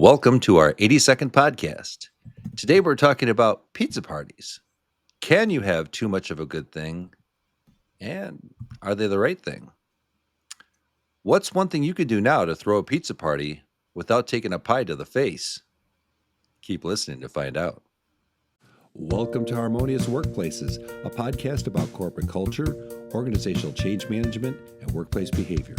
Welcome to our 80-second podcast. Today we're talking about pizza parties. Can you have too much of a good thing? And are they the right thing? What's one thing you could do now to throw a pizza party without taking a pie to the face? Keep listening to find out. Welcome to Harmonious Workplaces, a podcast about corporate culture, organizational change management, and workplace behavior.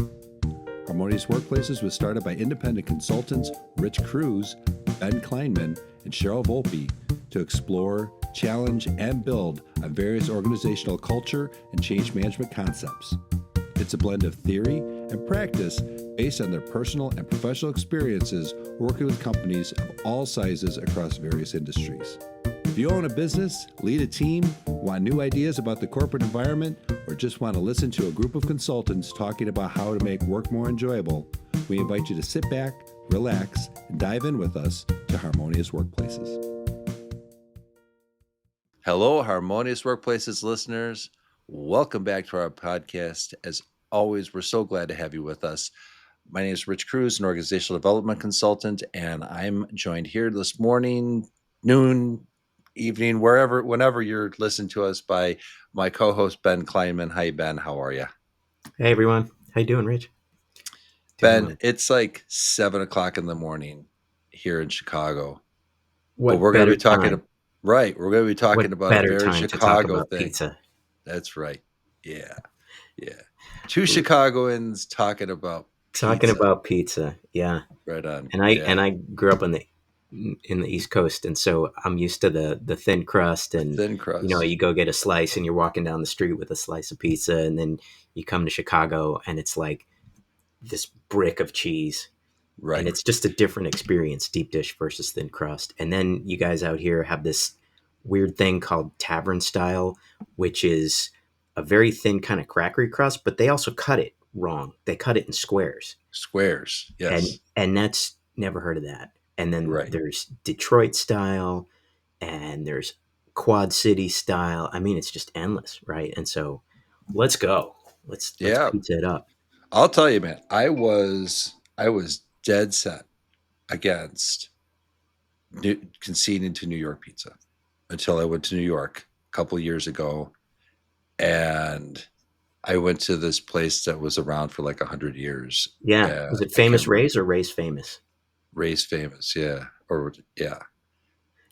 Harmonious Workplaces was started by independent consultants Rich Cruz, Ben Kleinman, and Cheryl Volpe to explore, challenge, and build on various organizational culture and change management concepts. It's a blend of theory and practice based on their personal and professional experiences working with companies of all sizes across various industries. If you own a business, lead a team, want new ideas about the corporate environment, or just want to listen to a group of consultants talking about how to make work more enjoyable, we invite you to sit back, relax, and dive in with us to Harmonious Workplaces. Hello, Harmonious Workplaces listeners. Welcome back to our podcast. As always, we're so glad to have you with us. My name is Rich Cruz, an organizational development consultant, and I'm joined here this morning, noon, evening, whenever you're listening to us, by my co-host Ben Kleinman. Hi, Ben. How are you? Hey, everyone. How you doing, Rich? Ben, it's like 7:00 in the morning here in Chicago. What But we're going to better be talking, time? right? We're going to be talking What about a better very time to talk Chicago about thing. pizza? That's right. Yeah. Two Chicagoans talking about Talking pizza. about pizza, yeah. Right on. And I grew up in the East Coast, and so I'm used to the thin crust, and Thin crust. you go get a slice, and you're walking down the street with a slice of pizza, and then you come to Chicago, and it's like this brick of cheese. Right. And it's just a different experience, deep dish versus thin crust. And then you guys out here have this weird thing called tavern style, which is a very thin kind of crackery crust, but they also cut it wrong. They cut it in squares. Squares. Yes. And that's never heard of that. And then Right. there's Detroit style and there's Quad City style. I mean, it's just endless, right? And so let's go. Let's pizza it up. I'll tell you, man, I was dead set against conceding to New York pizza until I went to New York a couple years ago, and I went to this place that was around for like 100 years. Yeah. Was it Famous Ray's or Ray's Famous? Ray's Famous, yeah. Or yeah.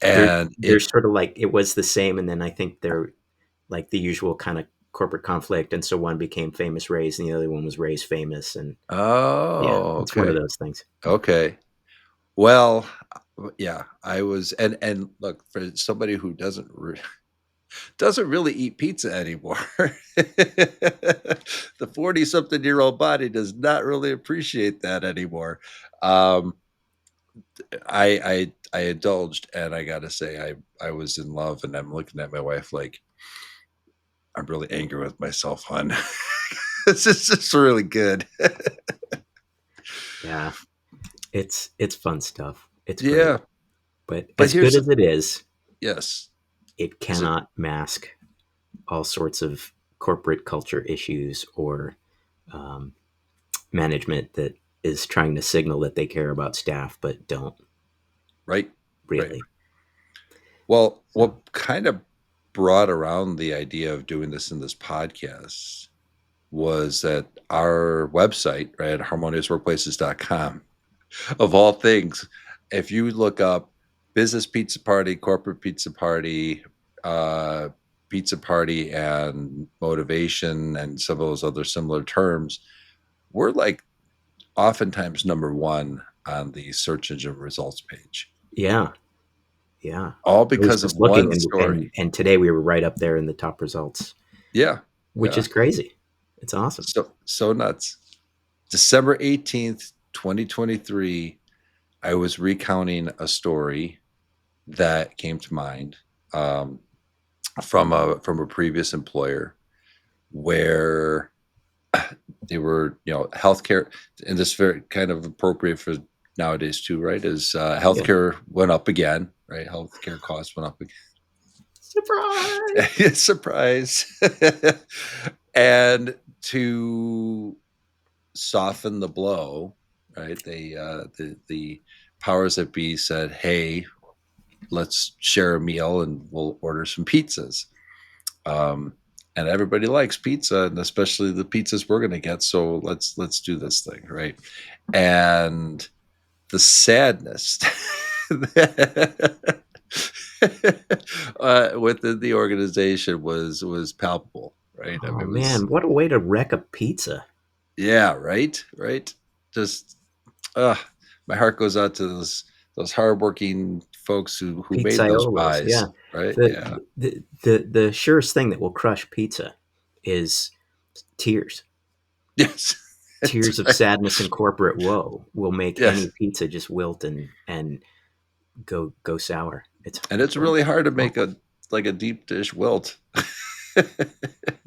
And And there's sort of like, it was the same, and then I think they're like the usual kind of corporate conflict, and so one became Famous Ray's and the other one was Ray's Famous, and it's one of those things. Okay. Well, yeah, I was, and look, for somebody who doesn't really eat pizza anymore, the 40-something-year-old body does not really appreciate that anymore. I indulged, and I gotta say, I was in love, and I'm looking at my wife like, I'm really angry with myself, hon. This is just really good. Yeah, it's fun stuff. It's Yeah, great. But as good as it is, yes, it cannot mask all sorts of corporate culture issues or management that is trying to signal that they care about staff but don't. Right. Really. Right. Well, what kind of brought around the idea of doing this in this podcast was that our website, right, harmoniousworkplaces.com, of all things, if you look up business pizza party, corporate pizza party, and motivation, and some of those other similar terms, we're like oftentimes number one on the search engine results page. Yeah. Yeah. All because of one story. And today we were right up there in the top results. Yeah. Which is crazy. It's awesome. So nuts. December 18th, 2023, I was recounting a story that came to mind from a previous employer where they were, healthcare, and this is very kind of appropriate for nowadays too, right? Is healthcare went up again, right? Healthcare costs went up again. Surprise! Surprise! And to soften the blow, right? The powers that be said, "Hey, let's share a meal and we'll order some pizzas." Um, and everybody likes pizza, and especially the pizzas we're going to get. So let's do this thing, right? And the sadness within the organization was palpable, right? I mean, Oh it was man, what a way to wreck a pizza. yeah, right. Just uh, my heart goes out to those hardworking folks who made those Pizzaiolos, yeah. pies, right? The, Yeah, the surest thing that will crush pizza is tears. yes, that's Tears of right. sadness and corporate woe will make any Yes, pizza just wilt and go sour. and It's it's really hard to make horrible. a like a deep dish wilt.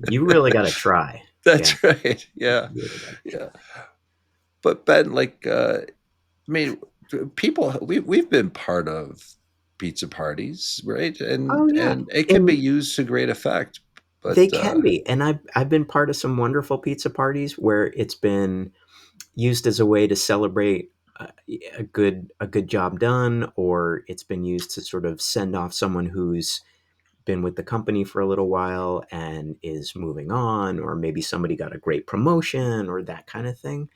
You really got to try. Yeah, That's right. Yeah, you really got to yeah. try. But Ben, like, I mean, people we've been part of pizza parties, right? Oh yeah, And it can be and used to great effect. they But can be. And I've been part of some wonderful pizza parties where it's been used as a way to celebrate a good job done, or it's been used to sort of send off someone who's been with the company for a little while and is moving on, or maybe somebody got a great promotion or that kind of thing.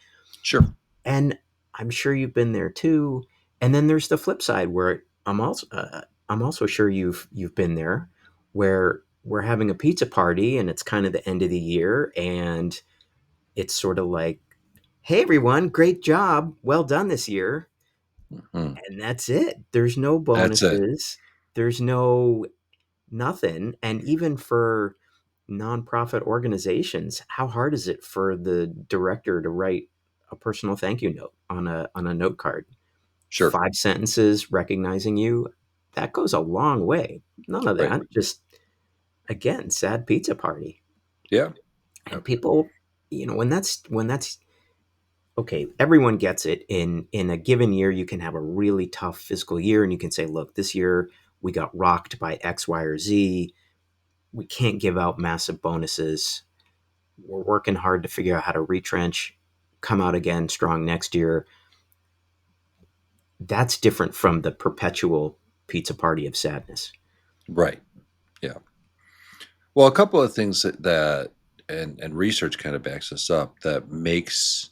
sure, And I'm sure you've been there too. And then there's the flip side where I'm also sure you've been there, where we're having a pizza party and it's kind of the end of the year, and it's sort of like, hey everyone, great job, well done this year, hmm, and that's it. There's no that's it. bonuses. There's no nothing. And even for nonprofit organizations, how hard is it for the director to write a personal thank you note on a note card? Sure, 5 sentences recognizing you. That goes a long way. None of right. that. Just again, sad pizza party. Yeah, And yep, people, when that's okay, everyone gets it. In a given year, you can have a really tough fiscal year and you can say, look, this year we got rocked by X, Y, or Z. We can't give out massive bonuses. We're working hard to figure out how to retrench, come out again strong next year. That's different from the perpetual pizza party of sadness. right. Yeah. Well, a couple of things that and research kind of backs this up that makes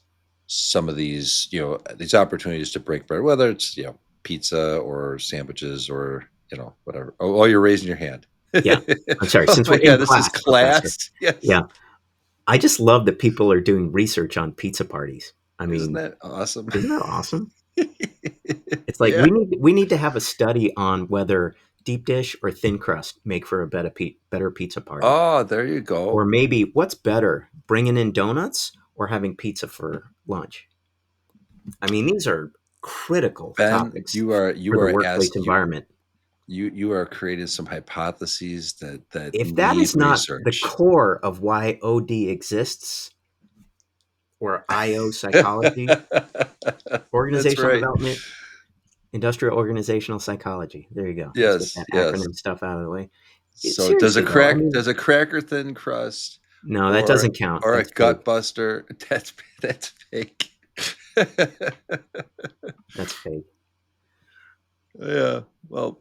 some of these these opportunities to break bread, whether it's pizza or sandwiches or whatever. Oh, you're raising your hand. Yeah. I'm sorry. Oh Since my we're in God, this is class, Professor. class. Yes, Yeah. I just love that people are doing research on pizza parties. I isn't mean, that awesome? isn't that awesome? It's like Yeah. we need to have a study on whether deep dish or thin crust make for a better pizza party. Oh, there you Or go. maybe what's better, bringing in donuts or having pizza for lunch? I mean, these are critical Ben, topics you for the are workplace asked environment. you are creating some hypotheses that If that need is not the research. core of why OD exists, or IO psychology, That's organizational right. development, industrial organizational psychology. There you go. Let's get Yes, that yes. acronym stuff out of the way. So Seriously though, I mean, does a cracker thin crust no, that or doesn't count. or a That's fake. gut buster? That's fake. That's fake. Yeah. Well,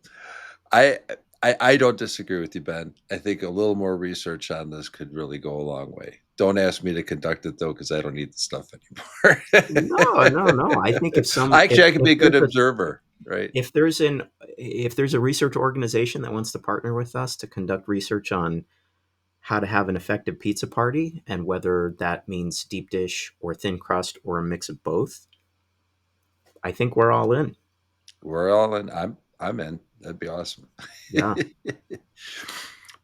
I I don't disagree with you, Ben. I think a little more research on this could really go a long way. Don't ask me to conduct it though, because I don't need the stuff anymore. No, no, no. I think if some Actually, I can be a good observer, right? if there's an if there's a research organization that wants to partner with us to conduct research on how to have an effective pizza party and whether that means deep dish or thin crust or a mix of both, I think we're all in. We're all in. I'm in. That'd be awesome. Yeah.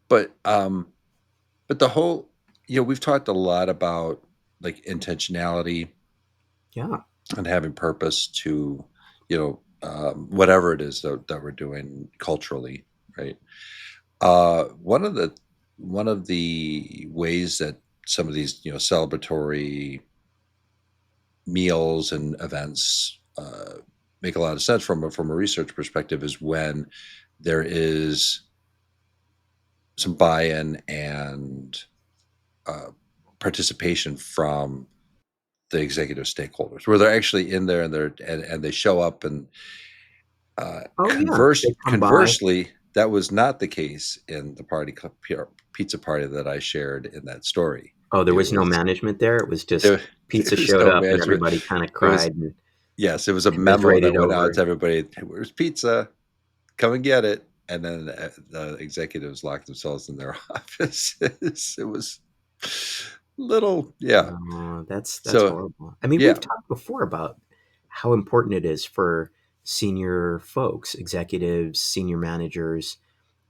But but the whole we've talked a lot about like intentionality Yeah. and having purpose to whatever it is that we're doing culturally, right? One of the ways that some of these celebratory meals and events make a lot of sense from a research perspective is when there is some buy-in and uh, participation from the executive stakeholders, where they're actually in there and they show up and Oh yeah, they come by. conversely, that was not the case in the pizza party that I shared in that story. Oh, there It was no was management there. It was just there, pizza there was showed no up and management. everybody kind of It was cried yes, it was a and was memo that rated went out over. to everybody. "Hey, where's pizza? Come and get it." And then the executives locked themselves in their offices. It was little, yeah. Oh, that's So horrible. I mean, yeah, we've talked before about how important it is for senior folks, executives, senior managers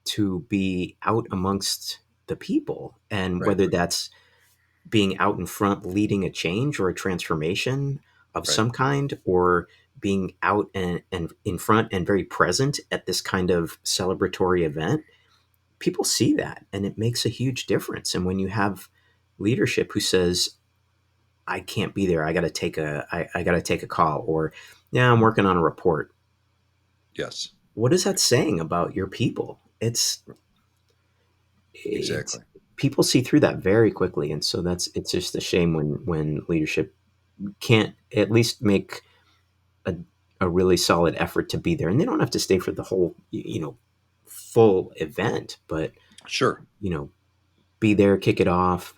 to be out amongst the people, and right, whether that's being out in front leading a change or a transformation of right, some kind, or being out and in front and very present at this kind of celebratory event, people see that and it makes a huge difference. And when you have leadership who says, I can't be there, I gotta take a call, or yeah, I'm working on a report, yes, what is that saying about your people? It's exactly. people see through that very quickly, and so it's just a shame when leadership can't at least make a, a really solid effort to be there. And they don't have to stay for the whole, full event, but, Sure. you know, be there, kick it off,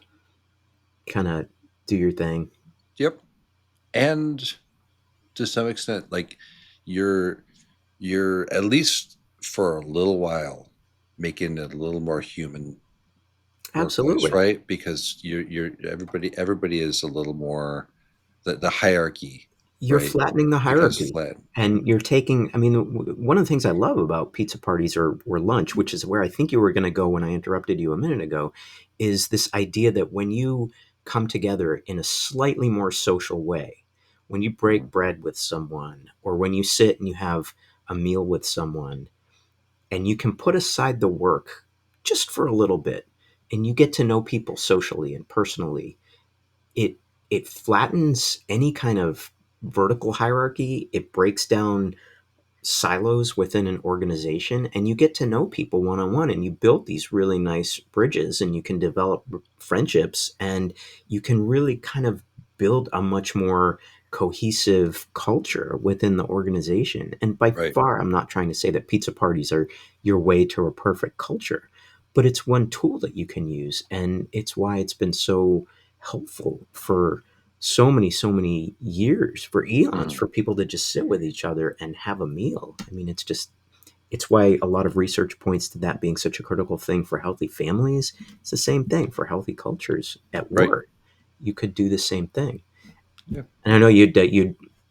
kind of do your thing. Yep. And to some extent, like you're you're at least for a little while making it a little more human workplace, Absolutely. right? Because you're everybody is a little more the hierarchy, You're right? flattening the Becomes hierarchy. flat. And you're taking, I mean, one of the things I love about pizza parties or lunch, which is where I think you were going to go when I interrupted you a minute ago, is this idea that when you come together in a slightly more social way, when you break Mhm. bread with someone, or when you sit and you have a meal with someone, and you can put aside the work just for a little bit, and you get to know people socially and personally, it it flattens any kind of vertical hierarchy. It breaks down silos within an organization, and you get to know people one on one, and you build these really nice bridges, and you can develop friendships, and you can really kind of build a much more cohesive culture within the organization. And by Right. far, I'm not trying to say that pizza parties are your way to a perfect culture, but it's one tool that you can use, and it's why it's been so helpful for so many years, for eons, Mhm. for people to just sit with each other and have a meal. I mean, it's why a lot of research points to that being such a critical thing for healthy families. It's the same thing for healthy cultures at Right. work. You could do the same thing. Yeah. And I know you'd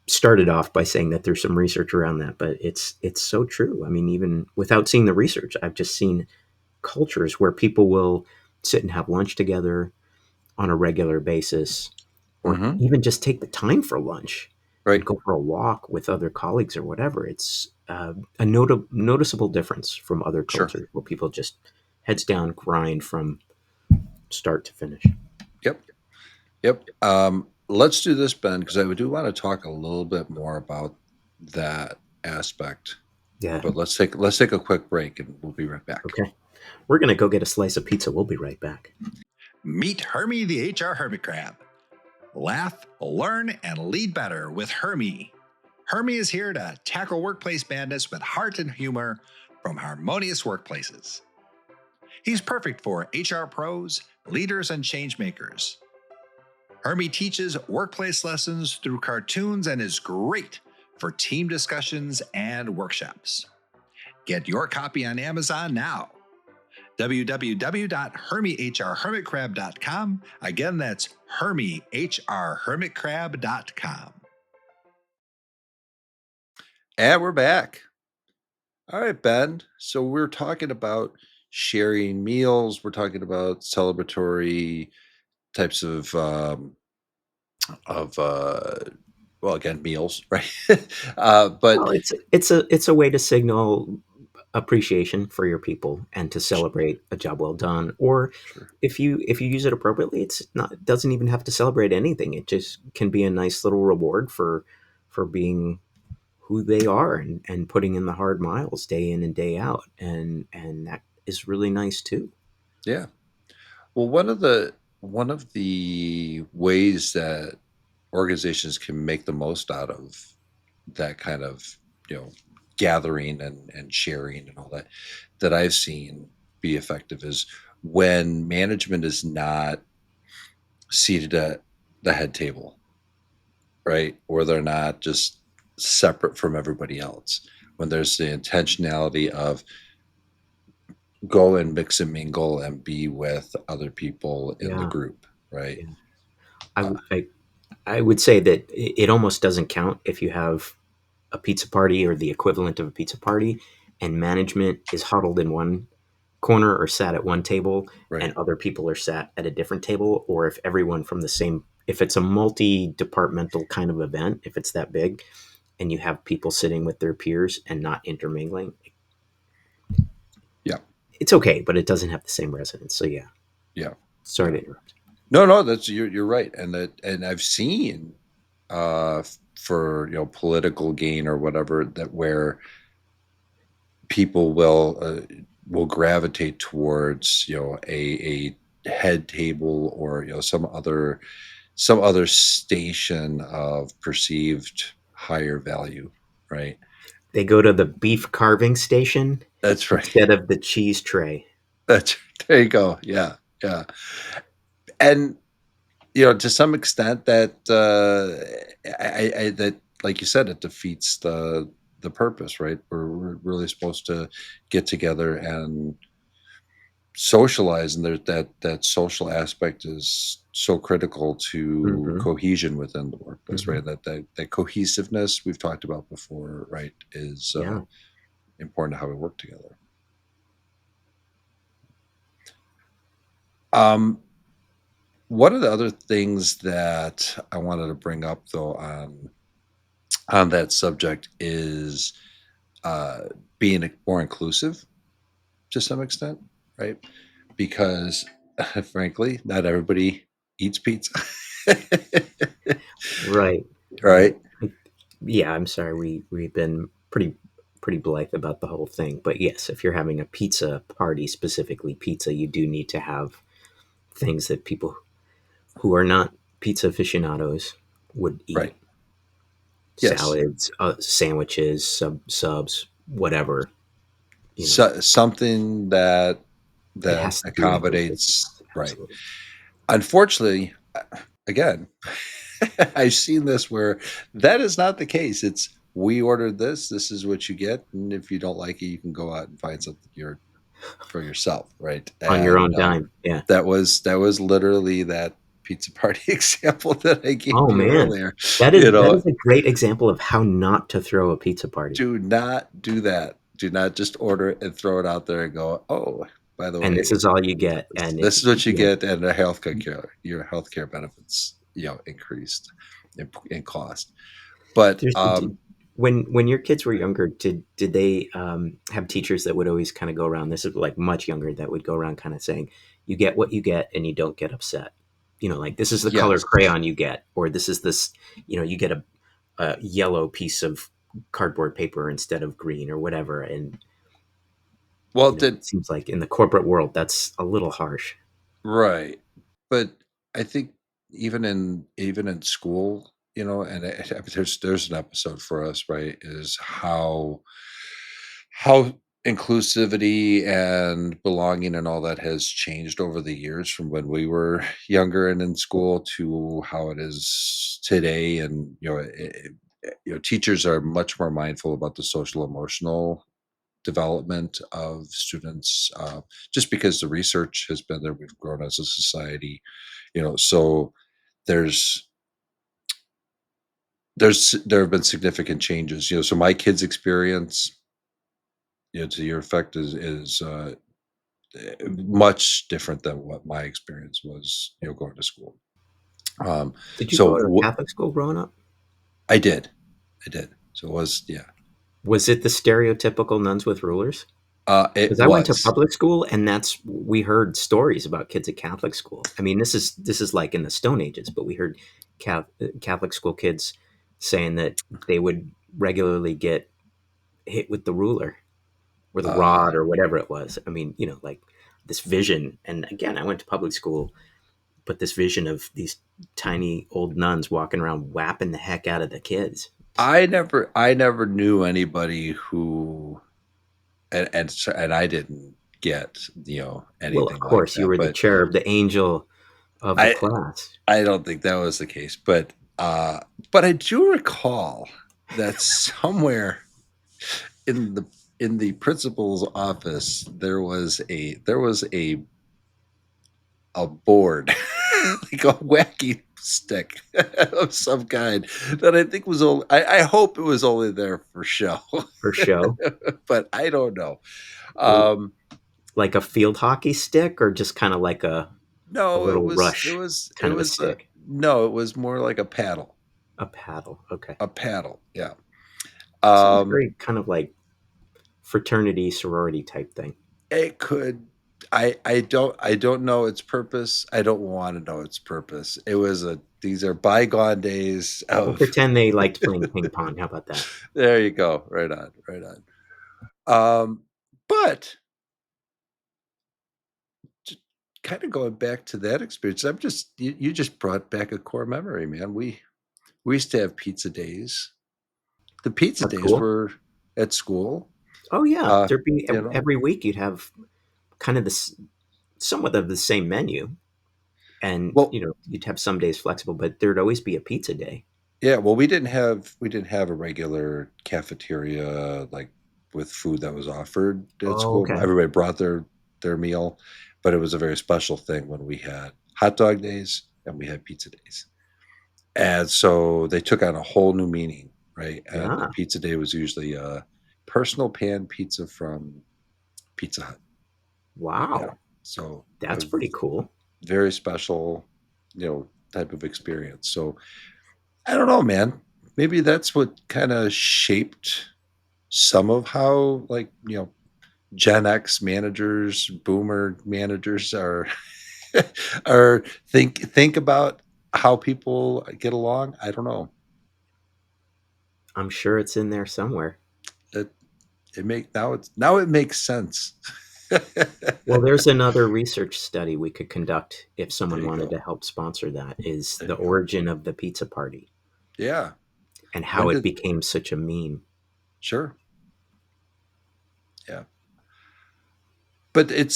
started off by saying that there's some research around that, but it's so true. I mean, even without seeing the research, I've just seen cultures where people will sit and have lunch together on a regular basis, or Hmm. even just take the time for lunch and Right. go for a walk with other colleagues or whatever. It's a noticeable difference from other Sure. cultures where people just heads down grind from start to finish. Yep. Yep. Let's do this, Ben, because I do want to talk a little bit more about that aspect. Yeah. But let's take a quick break and we'll be right back. Okay. We're going to go get a slice of pizza. We'll be right back. Meet Hermie the HR Hermit Crab. Laugh, learn, and lead better with Hermie. Hermie is here to tackle workplace madness with heart and humor from Harmonious Workplaces. He's perfect for HR pros, leaders, and change makers. Hermie teaches workplace lessons through cartoons and is great for team discussions and workshops. Get your copy on Amazon now. www.hermiehrhermitcrab.com. Again, that's hermiehrhermitcrab.com. And we're back. All right, Ben. So we're talking about sharing meals. We're talking about celebratory types of well, again, meals, right? But Well, it's a way to signal appreciation for your people and to celebrate a job well done. Or sure, if you use it appropriately, it doesn't even have to celebrate anything. It just can be a nice little reward for being who they are, and putting in the hard miles day in and day out. And that is really nice too. yeah. Well, one of the ways that organizations can make the most out of that kind of, you know, gathering and sharing and all that that I've seen be effective is when management is not seated at the head table, right? Or they're not just separate from everybody else. When there's the intentionality of go and mix and mingle and be with other people in the Yeah, group, right? yeah. I, Uh, w- I would say that it almost doesn't count if you have a pizza party or the equivalent of a pizza party, and management is huddled in one corner or sat at one table, right. and other people are sat at a different table, or if everyone from the same, if it's a multi-departmental kind of event, if it's that big, and you have people sitting with their peers and not intermingling, Yeah. it's okay, but it doesn't have the same resonance. So yeah, Yeah. sorry Yeah. to interrupt. No, no, that's you're right. And I've seen for, you know, political gain or whatever, that where people will gravitate towards, you know, a head table or, you know, some other station of perceived higher value, right? They go to the beef carving station That's right. instead of the cheese tray. That's there you go. Yeah, yeah. And you know, to some extent, that that, like you said, it defeats the purpose, right? We're really supposed to get together and socialize, and there's that social aspect is so critical to Hmm. cohesion within the workplace, Hmm. right? That cohesiveness we've talked about before, right, is Yeah. important to how we work together. Um, one of the other things that I wanted to bring up, though, on that subject is uh, being more inclusive to some extent, right? Because frankly, not everybody eats pizza, Right. Right. right? Yeah, I'm sorry. We've been pretty blithe about the whole thing, but yes, if you're having a pizza party, specifically pizza, you do need to have things that people who are not pizza aficionados would eat: Right. Yes. salads, sandwiches, subs, whatever. You know, So, something that it that has to be inclusive. accommodates, right. Absolutely. Unfortunately, again, I've seen this where that is not the case. It's we ordered this. This is what you get, and if you don't like it, you can go out and find something for yourself, right? On your And own dime. Yeah. that was literally that pizza party example that I gave Oh you man, earlier. that is You that know, is a great example of how not to throw a pizza party. do not do that. Do not just order it and throw it out there and go, oh, by the And this way, is all you get. And this is what you you get, and the healthcare care, your healthcare benefits, you know, increased in cost. But There's when your kids were younger, did they have teachers that would always kind of go around? This is like much younger, that would go around kind of saying, "You get what you get, and you don't get upset." You know, like this is the color yes, crayon you get, or this is this. You know, you get a yellow piece of cardboard paper instead of green or whatever. And well, you know, did it seems like in the corporate world, that's a little harsh. right, but I think even in school, you know, and there's an episode for us, right? Is how inclusivity and belonging and all that has changed over the years from when we were younger and in school to how it is today. And you know, you know, teachers are much more mindful about the social emotional development of students, just because the research has been there. We've grown as a society, you know, so there's there have been significant changes, you know. So my kids experience, you know, to your effect is much different than what my experience was, you know, going to school. Um, Did you so go to Catholic school growing up? I did, I did. So it was, yeah, Was it the stereotypical nuns with rulers? it Because I went to was, public school, and that's we heard stories about kids at Catholic school. I mean, this is like in the Stone Ages, but we heard Catholic school kids saying that they would regularly get hit with the ruler or the uh, rod or whatever it was. I mean, you know, like this vision. And again, I went to public school. but this vision of these tiny old nuns walking around whapping the heck out of the kids. I never knew anybody who, and I didn't get Well, of anything like course, you that, were the but cherub, the angel of the I class. I don't think that was the case, but I do recall that somewhere in the principal's office there was a board like a wacky stick of some kind that I think was only I hope it was only there for show, For show. but I don't know. L- Um, like a field hockey stick, or just kind of like a no, it little was it rush was it kind of a was stick? no, it was more like a paddle, A paddle. Okay. a paddle. Yeah. Sounds Um, very kind of like fraternity, sorority type thing. it could. I don't know its purpose. I don't want to know its purpose. It was a These are bygone days We'll of. pretend they liked playing ping pong. How about that? There you go. Right on. Right on. But kind of going back to that experience, you just brought back a core memory, man. We used to have pizza days. The pizza That's days cool. were at school. Oh yeah, Uh, there'd be you know, every week you'd have kind of this somewhat of the same menu, and well, you'd have some days flexible, but there'd always be a pizza day. yeah, well, we didn't have a regular cafeteria like with food that was offered at Oh, school. okay. Everybody brought their meal, but it was a very special thing when we had hot dog days and we had pizza days. And so they took on a whole new meaning, right? And the Yeah. pizza day was usually a personal pan pizza from Pizza Hut. Yeah. Wow, So a that's pretty cool. very special, type of experience. So I don't know, man. Maybe that's what kind of shaped some of how, like, Gen X managers, Boomer managers are are think about how people get along. I don't know. I'm sure it's in there somewhere. It now it makes sense. Well, there's another research study we could conduct if There someone you wanted go. to help sponsor that, is There the you go. origin of the pizza party Yeah. and When how it did became such a meme. Sure. Yeah. But it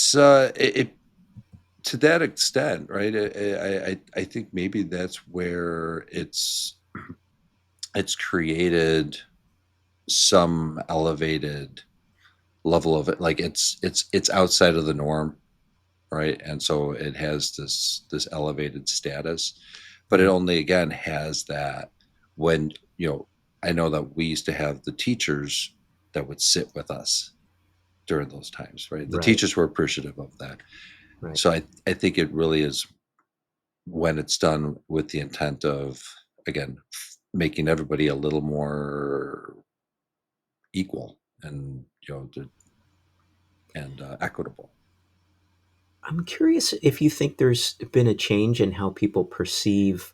to that extent, right? I think maybe that's where it's created some elevated level of it. Like it's outside of the norm, right? And so it has this elevated status, but it Mhm. only again has that when I know that we used to have the teachers that would sit with us during those times, right? The Right, teachers were appreciative of that. right. So I think it really is when it's done with the intent of, again, making everybody a little more equal and equitable. I'm curious if you think there's been a change in how people perceive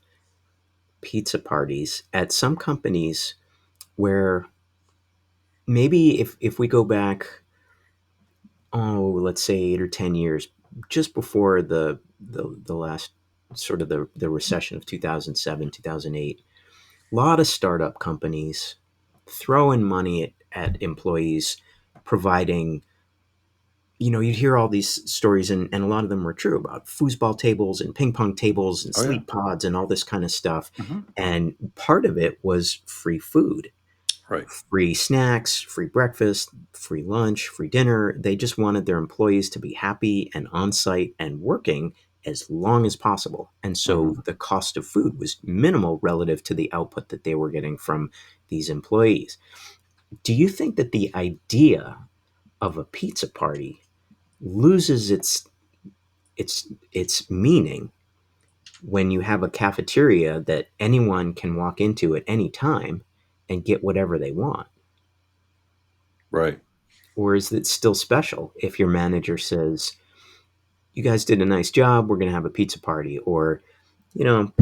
pizza parties at some companies, where maybe if we go back, oh, let's say 8 or 10 years, just before the last sort of the recession of 2007, 2008, a lot of startup companies throwing money at employees, providing, you'd hear all these stories, and a lot of them were true, about foosball tables and ping pong tables and Oh yeah. sleep pods and all this kind of stuff. Hmm. And part of it was free food, Right. free snacks, free breakfast, free lunch, free dinner. They just wanted their employees to be happy and on site and working as long as possible. And so Hmm. the cost of food was minimal relative to the output that they were getting from these employees. Do you think that the idea of a pizza party loses its meaning when you have a cafeteria that anyone can walk into at any time and get whatever they want? Right. Or is it still special if your manager says, "You guys did a nice job, we're going to have a pizza party," or, you know,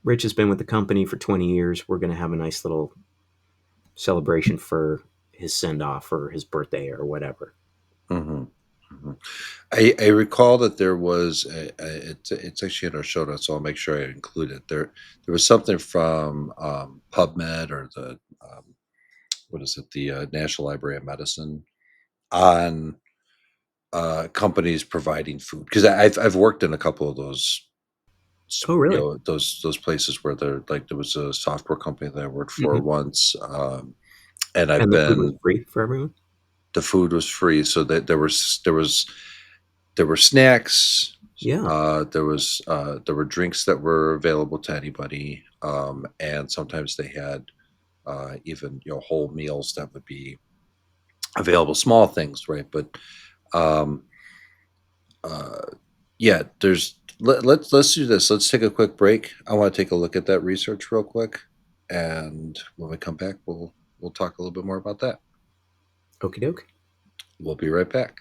"Rich has been with the company for 20 years, we're going to have a nice little celebration for his send off or his birthday or whatever." Hmm. I recall that there was it's actually in our show notes, so I'll make sure I include it. There was something from PubMed or the what is it, the National Library of Medicine on companies providing food, because I've worked in a couple of those Oh, really? those places where there was a software company that I worked for Hmm. once, and I've And the food was been free for everyone? the food was free, so that there were snacks, Yeah. there were drinks that were available to anybody, and sometimes they had even whole meals that would be available, small things, right? But um, uh, yeah, let's do this. Let's take a quick break. I want to take a look at that research real quick, and when we come back, we'll talk a little bit more about that. Okie doke. We'll be right back.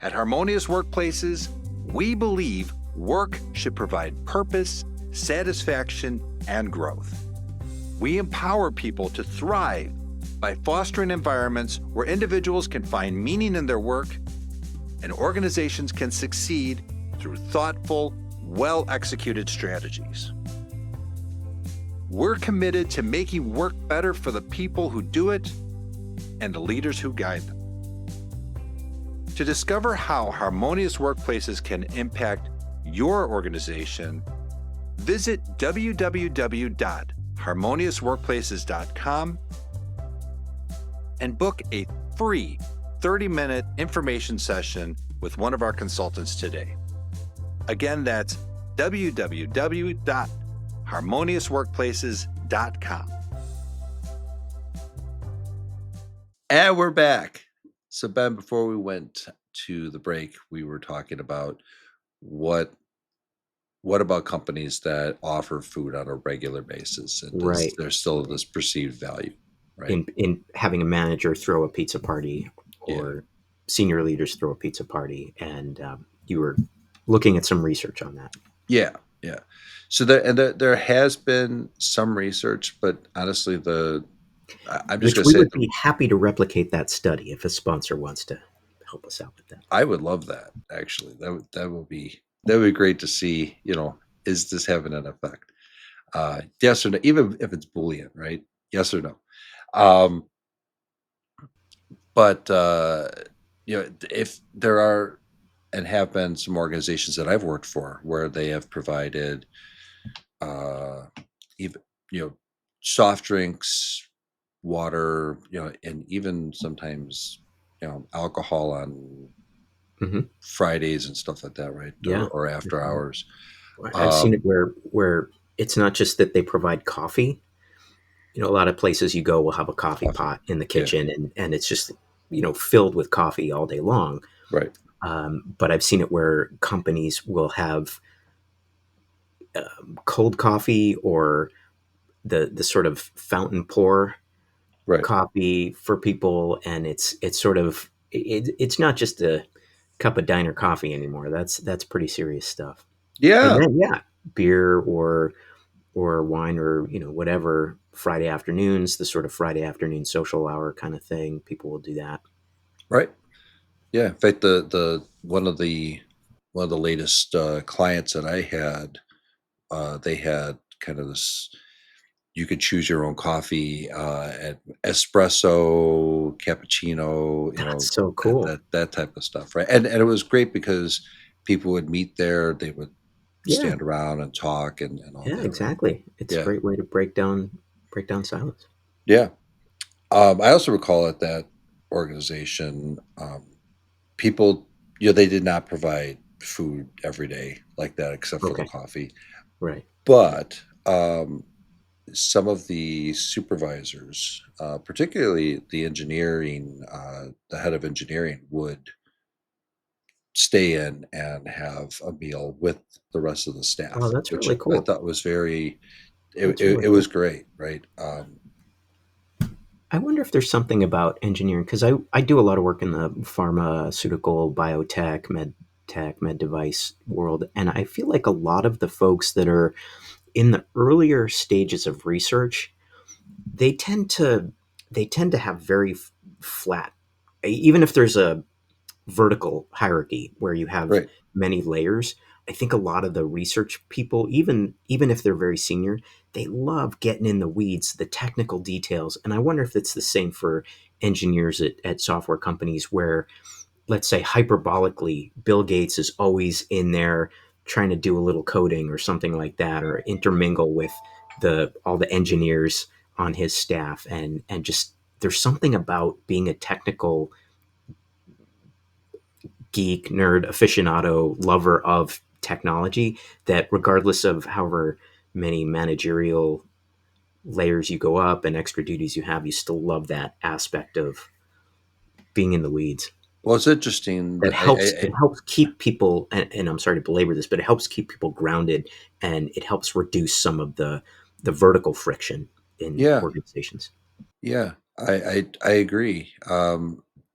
At Harmonious Workplaces, we believe work should provide purpose, satisfaction, and growth. We empower people to thrive by fostering environments where individuals can find meaning in their work and organizations can succeed through thoughtful, well-executed strategies. We're committed to making work better for the people who do it and the leaders who guide them. To discover how harmonious workplaces can impact your organization, visit www.harmoniousworkplaces.com and book a free 30-minute information session with one of our consultants today. Again, that's www.harmoniousworkplaces.com. And we're back. So Ben, before we went to the break, we were talking about what about companies that offer food on a regular basis, and does Right. there's still this perceived value, right? In having a manager throw a pizza party Yeah. or senior leaders throw a pizza party, and you were looking at some research on that. Yeah, yeah. So there has been some research, but honestly, I'm just Which gonna we say would be happy to replicate that study if a sponsor wants to help us out with that. I would love that actually. That would be great to see. Is this having an effect? Yes or no? Even if it's Boolean, right? Yes or no? Um, but if there are and have been some organizations that I've worked for where they have provided even soft drinks, water, and even sometimes alcohol on Hmm. Fridays and stuff like that, right? Yeah. Or after hours. I've seen it Um, where it's not just that they provide coffee. A lot of places you go will have a coffee Coffee. pot in the Yeah, kitchen, and it's just filled with coffee all day long. right, But I've seen it where companies will have cold coffee or the sort of fountain pour right. coffee for people, and it's sort of it's not just a cup of diner coffee anymore. That's pretty serious stuff. And Yeah, then yeah, beer or wine or whatever Friday afternoons, the sort of Friday afternoon social hour kind of thing. People will do that. right. Yeah. In fact, the one of the latest clients that I had, they had kind of this. You could choose your own coffee, and espresso, cappuccino, That's so that cool. that type of stuff, right? And it was great because people would meet there, they would Yeah, stand around and talk and all yeah, that, right? exactly. It's a Yeah, great way to break down silence. yeah. I also recall at that organization, people, they did not provide food every day like that, except for the Okay, coffee. right. But some of the supervisors, particularly the head of engineering, would stay in and have a meal with the rest of the Oh, staff, that's which really I cool. thought was very. That's really It was cool. great, right? I wonder if there's something about engineering because I do a lot of work in the pharmaceutical, biotech, med device world, and I feel like a lot of the folks that are in the earlier stages of research, they tend to they tend to have very flat, even if there's vertical hierarchy where you have Right. many layers. I think a lot of the research people, even if they're very senior, they love getting in the weeds, the technical details. And I wonder if it's the same for engineers at software companies where, let's say, hyperbolically, Bill Gates is always in there trying to do a little coding or something like that, or intermingle with the all the engineers on his staff, and just there's something about being a technical geek, nerd, aficionado, lover of technology that regardless of however many managerial layers you go up and extra duties you have, you still love that aspect of being in the weeds. Well, it's interesting That that helps it helps keep people, and I'm sorry to belabor this, but it helps keep people grounded, and it helps reduce some of the vertical friction in yeah, organizations. yeah, I agree.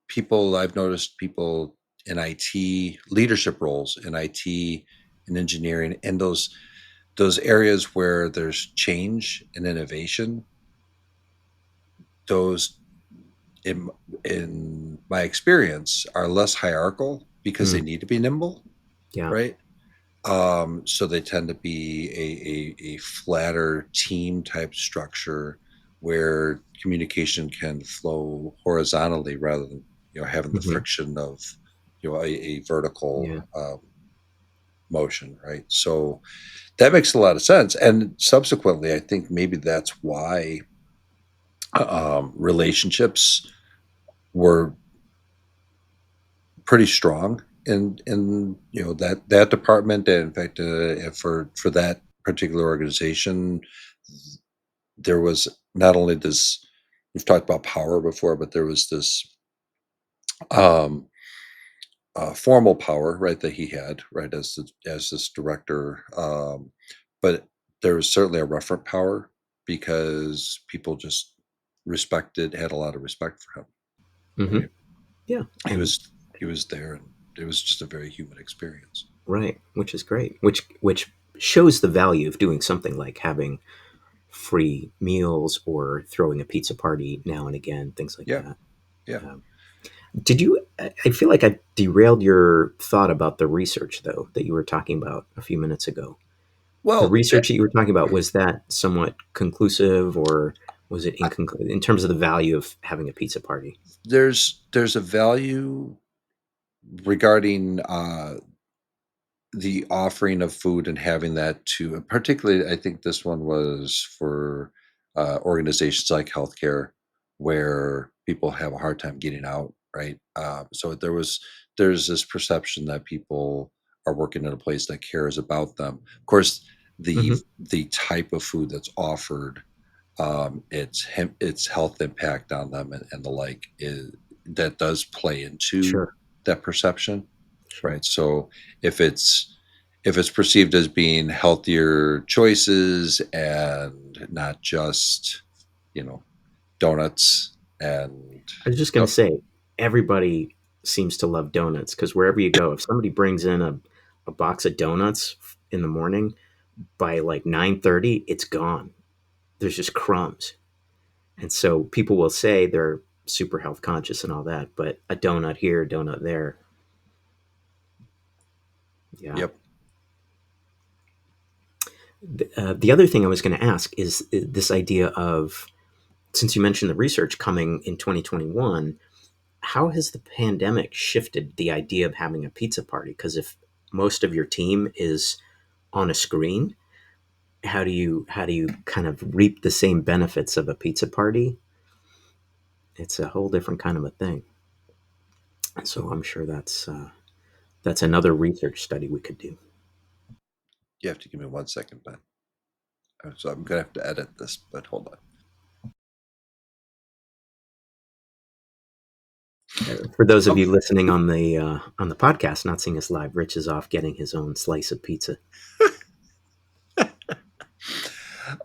People, I've noticed people in IT leadership roles in IT and engineering, and those areas where there's change and innovation, those in in my experience are less hierarchical because they Mm, need to be nimble, yeah. right? So they tend to be a flatter team type structure where communication can flow horizontally rather than having the Hmm. friction of a vertical Yeah. motion, right? So that makes a lot of sense. And subsequently, I think maybe that's why relationships were pretty strong in that department. And in fact, for that particular organization, there was not only this, we've talked about power before, but there was this um, formal power, right, that he had, right, as this director. But there was certainly a referent power because people just had a lot of respect for him, Hmm. right? Yeah. He And was he was there, and it was just a very human experience. right, which is great, which shows the value of doing something like having free meals or throwing a pizza party now and again, things like Yeah, that. yeah. Um, did you? I feel like I derailed your thought about the research, though, that you were talking about a few minutes ago. The Well, research that you were talking about, was that somewhat conclusive, or was it inconclusive in terms of the value of having a pizza party? there's a value regarding the offering of food and having that to, particularly, I think this one was for organizations like healthcare where people have a hard time getting out, right? So there's this perception that people are working in a place that cares about them. Of course, the Hmm. the type of food that's offered, its health impact on them and the like, is that does play into Sure, that perception, sure. right? So if it's if it's perceived as being healthier choices and not just, you know, donuts and I was just going to say, everybody seems to love donuts because wherever you go, if somebody brings in a box of donuts in the morning, by like 9:30, it's gone. There's just crumbs. And so people will say they're super health conscious and all that, but a donut here, a donut there. Yeah. yep. The other thing I was going to ask is this idea of, since you mentioned the research coming in 2021, how has the pandemic shifted the idea of having a pizza party? Because if most of your team is on a screen, how do you kind of reap the same benefits of a pizza party? It's a whole different kind of a thing. So I'm sure that's another research study we could do. You have to give me 1 second, Ben. So I'm gonna have to edit this, but hold on. For those of Oh, you listening on the podcast, not seeing us live, Rich is off getting his own slice of pizza.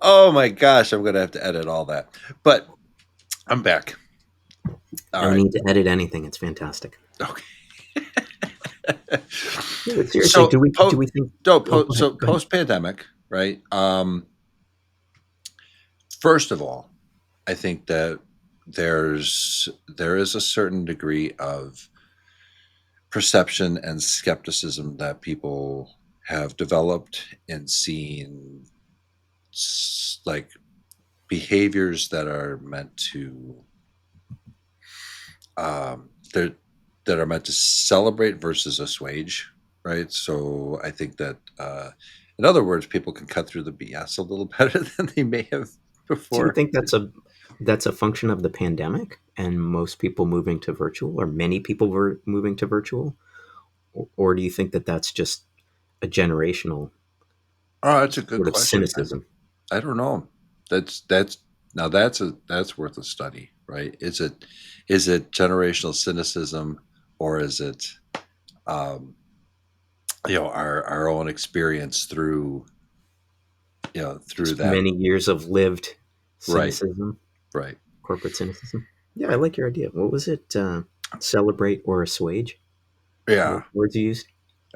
oh my gosh, I'm gonna have to edit all that. But I'm back. All No right. need to edit anything. It's fantastic. Okay. Yeah, but seriously, so do we think? Oh, go ahead. so Go ahead. post pandemic, right? First of all, I think that there is a certain degree of perception and skepticism that people have developed in seeing like behaviors that are meant to um, they're, that are meant to celebrate versus assuage, right? So I think that, in other words, people can cut through the BS a little better than they may have Do you before. think that's a function of the pandemic and most people moving to virtual, or many people were moving to virtual, or do you think that that's just a generational Oh, that's a good sort of question. cynicism? I don't know. That's now that's worth a study, right? Is it generational cynicism, or is it our own experience through through Just that? many years of lived Right, cynicism, right. corporate cynicism. Yeah, I like your idea. What was it? Celebrate or assuage? Yeah. What words you used?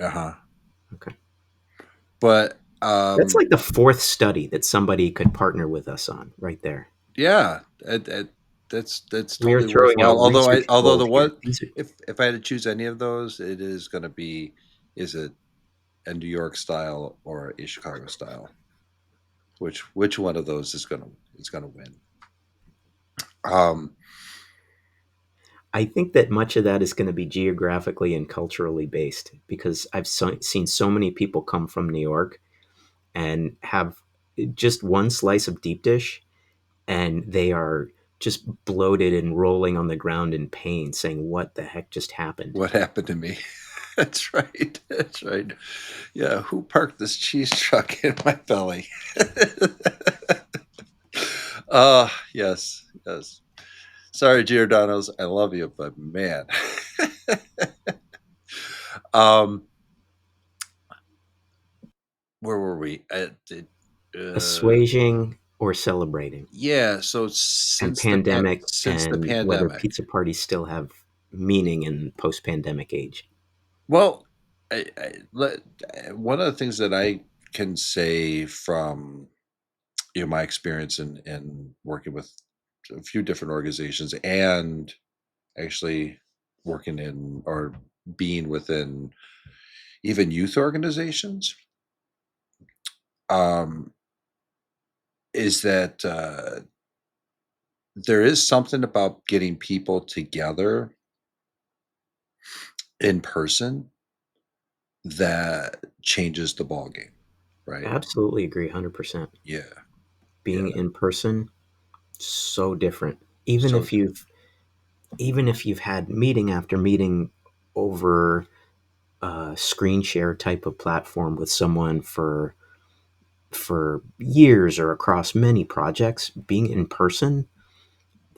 Uh-huh. Okay. But That's like the fourth study that somebody could partner with us on right there. yeah, that's We are totally throwing worthwhile. out research Although gold the here. what These are, if I had to choose any of those, it is going to be, is it a New York style or a Chicago style? Which one of those is gonna win? Um, I think that much of that is going to be geographically and culturally based because seen so many people come from New York and have just one slice of deep dish and they are just bloated and rolling on the ground in pain, saying, "What the heck just happened?" what happened to me? That's right. That's right. Yeah, who parked this cheese truck in my belly? Yes, yes. Sorry, Giordano's. I love you, but man. um, where were we? Uh, Assuaging or celebrating, yeah. So and pandemic, since the and whether pandemic, pizza parties still have meaning in post-pandemic age. well, one of the things that I can say from my experience in working with a few different organizations, and actually working in or being within even youth organizations, um, is that there is something about getting people together in person that changes the ball game, right? Absolutely agree, 100%. Yeah, yeah. Being in person, so different. Even So if you've even if you've had meeting after meeting over a screen share type of platform with someone for years or across many projects, being in person,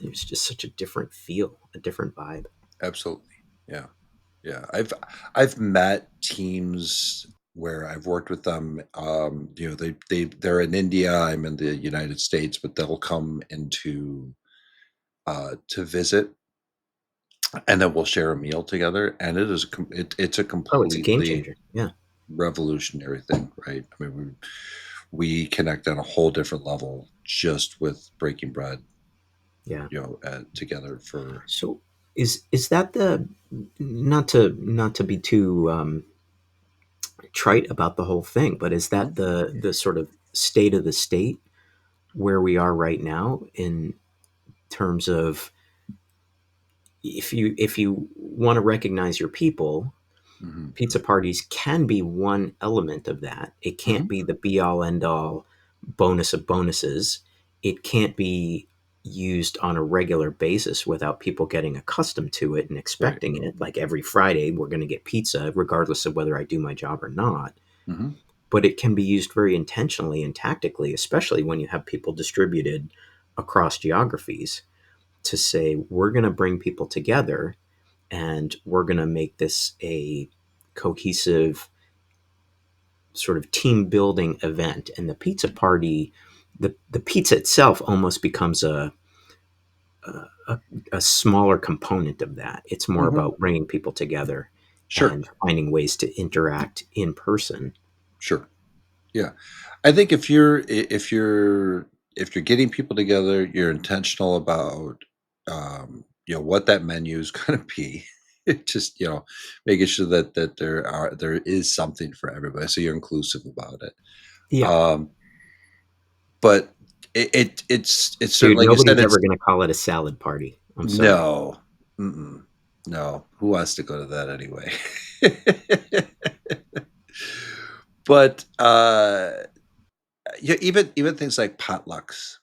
there's just such a different feel, a different vibe. absolutely, yeah, yeah. I've met teams where I've worked with them. They're in India. I'm in the United States, but they'll come into to visit, and then we'll share a meal together, and it's a Oh, it's a game completely changer. Yeah, revolutionary thing, right? I mean, we connect on a whole different level just with breaking bread, yeah. together for. So is that the, not to be too trite about the whole thing, but is Mhm, that the sort of state of the state where we are right now in terms of, if you want to recognize your people, mhm, pizza parties can be one element of that. It can't mhm, be the be all end all bonus of bonuses. It can't be used on a regular basis without people getting accustomed to it and right. expecting it. Like every Friday, we're going to get pizza, regardless of whether I do my job or not. Mhm, But it can be used very intentionally and tactically, especially when you have people distributed across geographies, to say, we're going to bring people together and we're going to make this a cohesive sort of team building event. And the pizza party, the pizza itself almost becomes a, a smaller component of that. It's more mhm. about bringing people together Sure, and finding ways to interact in person. sure. Yeah. I think if you're getting people together, you're intentional about what that menu is going to be. Just, making sure that there is something for everybody, so you're inclusive about it. Yeah. But it's Dude, certainly, like you said, nobody's it's ever going to call it a salad party. I'm sorry. no, mm-mm, no. Who wants to go to that anyway? But yeah, even things like potlucks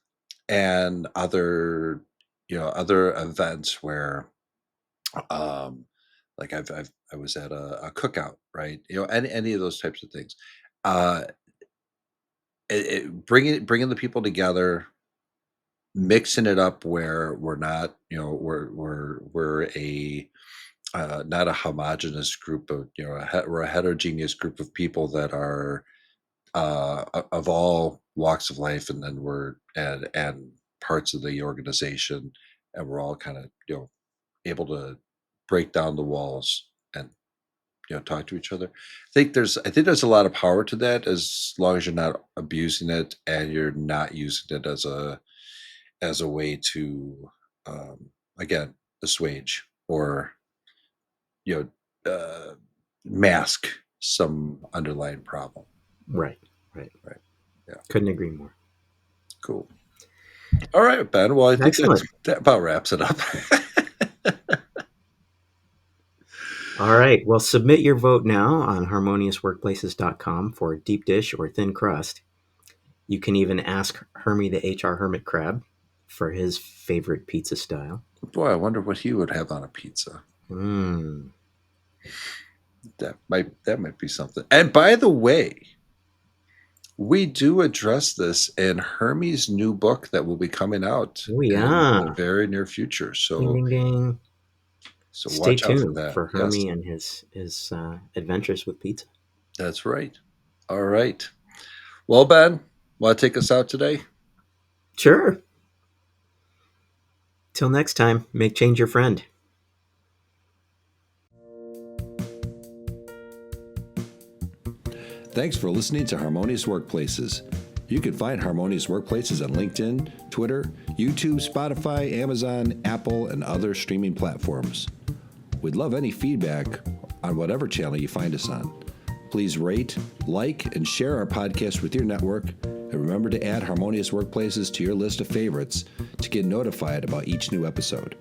and other events where, um, like I was at a cookout, right? Any of those types of things. Uh, bringing the people together, mixing it up where we're not, we're a not a homogenous group of, we're a heterogeneous group of people that are of all walks of life, and then we're and parts of the organization, and we're all kind of, able to break down the walls and, talk to each other. I think there's a lot of power to that, as long as you're not abusing it and you're not using it as a way to, um, again, assuage or, you mask some underlying problem. Right. Right. Right. Yeah. Couldn't agree more. Cool. All right, Ben. Well, I think Excellent. that about wraps it up. All right. Well, submit your vote now on harmoniousworkplaces.com for deep dish or thin crust. You can even ask Hermie the HR Hermit Crab for his favorite pizza style. Boy, I wonder what he would have on a pizza. Mm. That might be something. And by the way, we do address this in Hermie's new book that will be coming out Oh, in yeah. the very near future. Ding, ding, ding. So Stay watch out for tuned that. for Yes, Hermie and his adventures with pizza. that's right. All right. Well, Ben, want to take us out today? Sure. Till next time, make change your friend. Thanks for listening to Harmonious Workplaces. You can find Harmonious Workplaces on LinkedIn, Twitter, YouTube, Spotify, Amazon, Apple, and other streaming platforms. We'd love any feedback on whatever channel you find us on. Please rate, like, and share our podcast with your network, and remember to add Harmonious Workplaces to your list of favorites to get notified about each new episode.